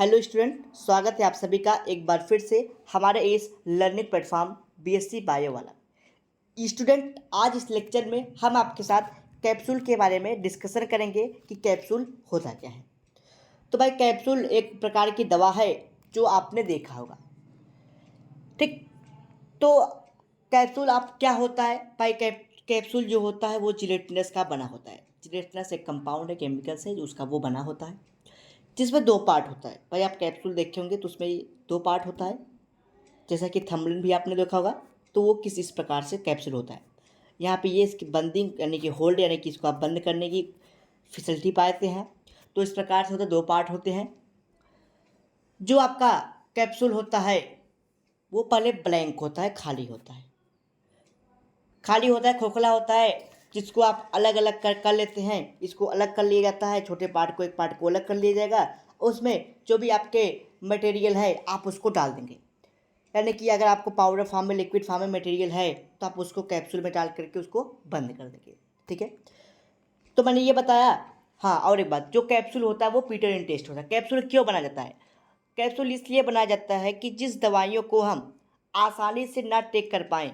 Hello student, स्वागत है आप सभी का एक बार फिर से हमारे इस लर्निंग प्लेटफॉर्म बीएससी बायो वाला। स्टूडेंट, आज इस लेक्चर में हम आपके साथ कैप्सूल के बारे में डिस्कशन करेंगे कि कैप्सूल होता क्या है। तो भाई, कैप्सूल एक प्रकार की दवा है जो आपने देखा होगा, ठीक। तो कैप्सूल आप क्या होता है भाई? कैप्सूल जो होता है वो जिलेटिनस का बना होता है। जिलेटिनस एक कंपाउंड है, केमिकल से, जो उसका वो बना होता है, जिसमें दो पार्ट होता है। भाई, आप कैप्सूल देखे होंगे तो उसमें दो पार्ट होता है, जैसा कि थंबनेल भी आपने देखा होगा। तो वो किस इस प्रकार से कैप्सूल होता है। यहाँ पे ये इसकी बंदिंग यानी कि होल्ड, यानी कि इसको आप बंद करने की फैसिलिटी पाते हैं। तो इस प्रकार से होता है, दो पार्ट होते हैं। जो आपका कैप्सूल होता है वो पहले ब्लैंक होता है, खाली होता है। खाली होता है, खोखला होता है, जिसको आप अलग अलग कर लेते हैं। इसको अलग कर लिया जाता है, छोटे पार्ट को, एक पार्ट को अलग कर लिया जाएगा। उसमें जो भी आपके मटेरियल है आप उसको डाल देंगे। यानी कि अगर आपको पाउडर फॉर्म में, लिक्विड फॉर्म में मटेरियल है तो आप उसको कैप्सूल में डाल करके उसको बंद कर देंगे, ठीक है। तो मैंने ये बताया। हाँ, और एक बात, जो कैप्सूल होता है वो पीटर इन टेस्ट होता है। कैप्सूल क्यों बनाया जाता है? कैप्सूल इसलिए बनाया जाता है कि जिस दवाइयों को हम आसानी से ना टेक कर पाएँ,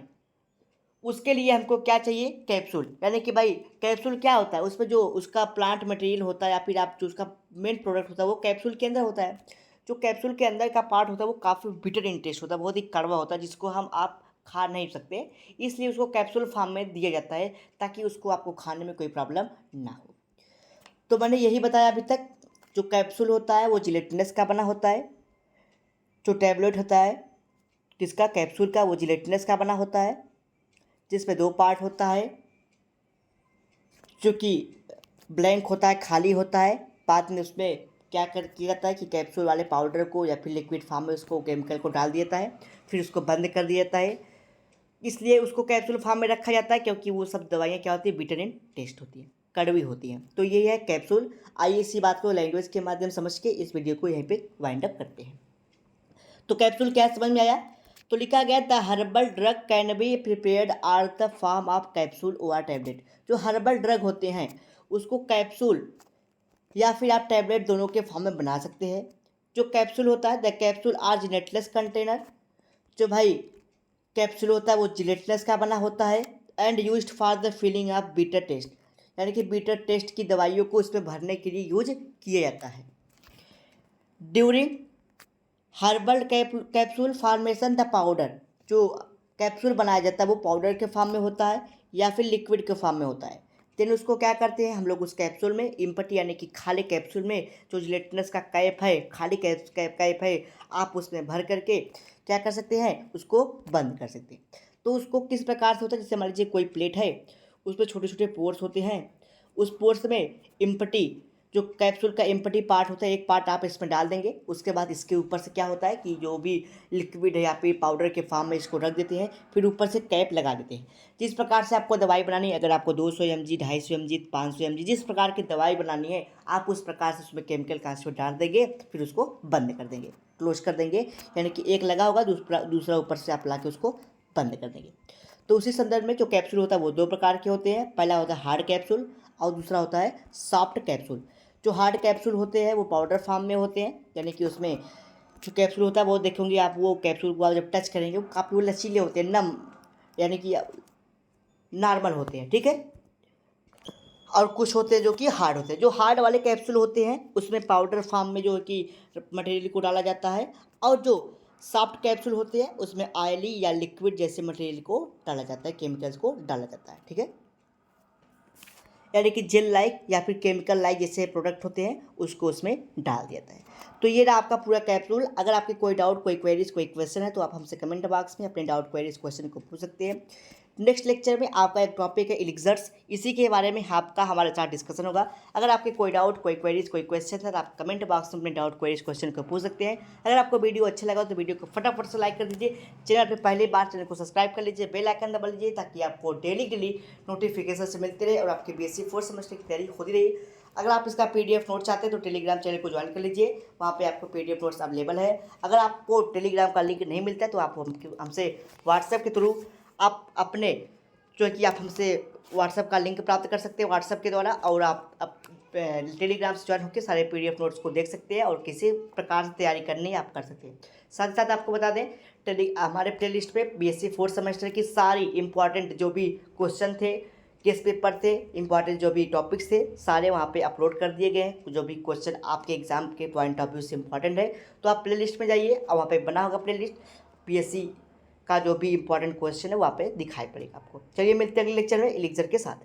उसके लिए हमको क्या चाहिए? कैप्सूल। यानी कि भाई, कैप्सूल क्या होता है? उसमें जो उसका प्लांट मटेरियल होता है या फिर आप जो उसका मेन प्रोडक्ट होता है वो कैप्सूल के अंदर होता है। जो कैप्सूल के अंदर का पार्ट होता है वो काफ़ी बिटर इन टेस्ट होता है, बहुत ही कड़वा होता है, जिसको हम आप खा नहीं सकते। इसलिए उसको कैप्सूल फॉर्म में दिया जाता है, ताकि उसको आपको खाने में कोई प्रॉब्लम ना हो। तो मैंने यही बताया अभी तक। जो कैप्सूल होता है वो जिलेटिनस का बना होता है। जो टैबलेट होता है किसका? कैप्सूल का, वो जिलेटिनस का बना होता है, जिसमें दो पार्ट होता है। जो कि ब्लैंक होता है, खाली होता है। बाद में उसमें क्या कर किया जाता है कि कैप्सूल वाले पाउडर को या फिर लिक्विड फॉर्म में उसको, केमिकल को डाल दिया जाता है, फिर उसको बंद कर दिया जाता है। इसलिए उसको कैप्सूल फॉर्म में रखा जाता है, क्योंकि वो सब दवाइयाँ क्या होती है? बिटर इन टेस्ट होती हैं, कड़वी होती हैं। तो ये है कैप्सूल। आइए इसी बात को लैंग्वेज के माध्यम समझ के इस वीडियो को यहीं पे वाइंड अप करते हैं। तो कैप्सूल क्या समझ में आया? तो लिखा गया, the herbal drug can be prepared are the form of capsule और टैबलेट। जो हर्बल ड्रग होते हैं उसको कैप्सूल या फिर आप टैबलेट दोनों के फॉर्म में बना सकते हैं। जो कैप्सूल होता है, द कैप्सूल आर जिलेटलेस कंटेनर। जो भाई कैप्सूल होता है वो जिलेटलेस का बना होता है, and used for the filling of bitter taste. यानी कि बीटर टेस्ट की दवाइयों को उसमें भरने के लिए यूज किया जाता है। During herbal capsule formation the powder. जो कैप्सूल बनाया जाता है वो पाउडर के फॉर्म में होता है या फिर लिक्विड के फॉर्म में होता है। देन उसको क्या करते हैं हम लोग? उस कैप्सूल में इम्पटी, यानी कि खाली कैप्सूल में जो जिलेटिनस का कैप है, खाली कैप है, आप उसमें भर करके क्या कर सकते हैं? उसको बंद कर सकते हैं। तो उसको किस प्रकार से होता है? जैसे मान लीजिए कोई प्लेट है, उसमें छोटे छोटे पोर्स होते हैं। उस पोर्स में इम्पटी, जो कैप्सूल का एम्प्टी पार्ट होता है, एक पार्ट आप इसमें डाल देंगे। उसके बाद इसके ऊपर से क्या होता है कि जो भी लिक्विड है या फिर पाउडर के फॉर्म में इसको रख देते हैं, फिर ऊपर से कैप लगा देते हैं। जिस प्रकार से आपको दवाई बनानी है, अगर आपको 200 mg, 250 mg, 500 mg, जिस प्रकार की दवाई बनानी है आप उस प्रकार से उसमें केमिकल कॉन्सेंट्रेट डाल देंगे, फिर उसको बंद कर देंगे, क्लोज कर देंगे। यानी कि एक लगा होगा, दूसरा ऊपर से आप ला के उसको बंद कर देंगे। तो उसी संदर्भ में जो कैप्सूल होता है वो दो प्रकार के होते हैं। पहला होता है हार्ड कैप्सूल और दूसरा होता है सॉफ्ट कैप्सूल। जो हार्ड कैप्सूल होते हैं वो पाउडर फॉर्म में होते हैं, यानी कि उसमें जो कैप्सूल होता है वो देखेंगे आप, वो कैप्सूल को आप जब टच करेंगे वो काफ़ी वो लचीले होते हैं, नम, यानी कि नॉर्मल होते हैं, ठीक है। और कुछ होते हैं जो कि हार्ड होते हैं। जो हार्ड वाले कैप्सूल होते हैं उसमें पाउडर फॉर्म में जो कि मटेरियल को डाला जाता है, और जो सॉफ्ट कैप्सूल होते हैं उसमें ऑयली या लिक्विड जैसे मटेरियल को डाला जाता है, केमिकल्स को डाला जाता है, ठीक है। यानी कि जेल लाइक या फिर केमिकल लाइक जैसे प्रोडक्ट होते हैं उसको उसमें डाल दिया जाता है। तो ये रहा आपका पूरा कैप्सूल। अगर आपके कोई डाउट, कोई क्वेरीज, कोई क्वेश्चन है तो आप हमसे कमेंट बॉक्स में अपने डाउट, क्वेरीज, क्वेश्चन को पूछ सकते हैं। नेक्स्ट लेक्चर में आपका एक टॉपिक है एलिक्सर्स, इसी के बारे में आपका हमारे साथ डिस्कशन होगा। अगर आपके कोई डाउट, कोई क्वेरीज, कोई क्वेश्चन है तो आप कमेंट बॉक्स में अपने डाउट, क्वेरीज, क्वेश्चन को पूछ सकते हैं। अगर आपको वीडियो अच्छा लगा तो वीडियो को फटाफट से लाइक कर दीजिए। चैनल पर पहली बार चैनल को सब्सक्राइब कर लीजिए, बेल आइकन दबा लीजिए, ताकि आपको डेली नोटिफिकेशन से मिलते रहे और आपकी बीएससी फोर्थ सेमेस्टर की तैयारी होती रही। अगर आप इसका पीडीएफ नोट चाहते हैं तो टेलीग्राम चैनल को ज्वाइन कर लीजिए, वहाँ पे आपको पीडीएफ नोट्स अवेलेबल है। अगर आपको टेलीग्राम का लिंक नहीं मिलता है तो आप हमसे व्हाट्सएप के थ्रू आप अपने, जो कि आप हमसे व्हाट्सएप का लिंक प्राप्त कर सकते हैं व्हाट्सएप के द्वारा, और आप टेलीग्राम से ज्वाइन होकर सारे PDF नोट्स को देख सकते हैं और किसी प्रकार से तैयारी करनी है आप कर सकते हैं। साथ ही साथ आपको बता दें हमारे प्ले लिस्ट पे BSc 4th सेमेस्टर की सारी इंपॉर्टेंट जो भी क्वेश्चन थे, केस पेपर थे, इंपॉर्टेंट जो भी टॉपिक्स थे, सारे वहाँ पे अपलोड कर दिए गए हैं। जो भी क्वेश्चन आपके एग्जाम के पॉइंट ऑफ व्यू से इंपॉर्टेंट है तो आप प्ले लिस्ट में जाइए और वहाँ पे बना होगा प्ले लिस्ट, BSc का जो भी इंपॉर्टेंट क्वेश्चन है वहाँ पे दिखाई पड़ेगा आपको। चलिए मिलते हैं अगले लेक्चर में लेक्चर के साथ।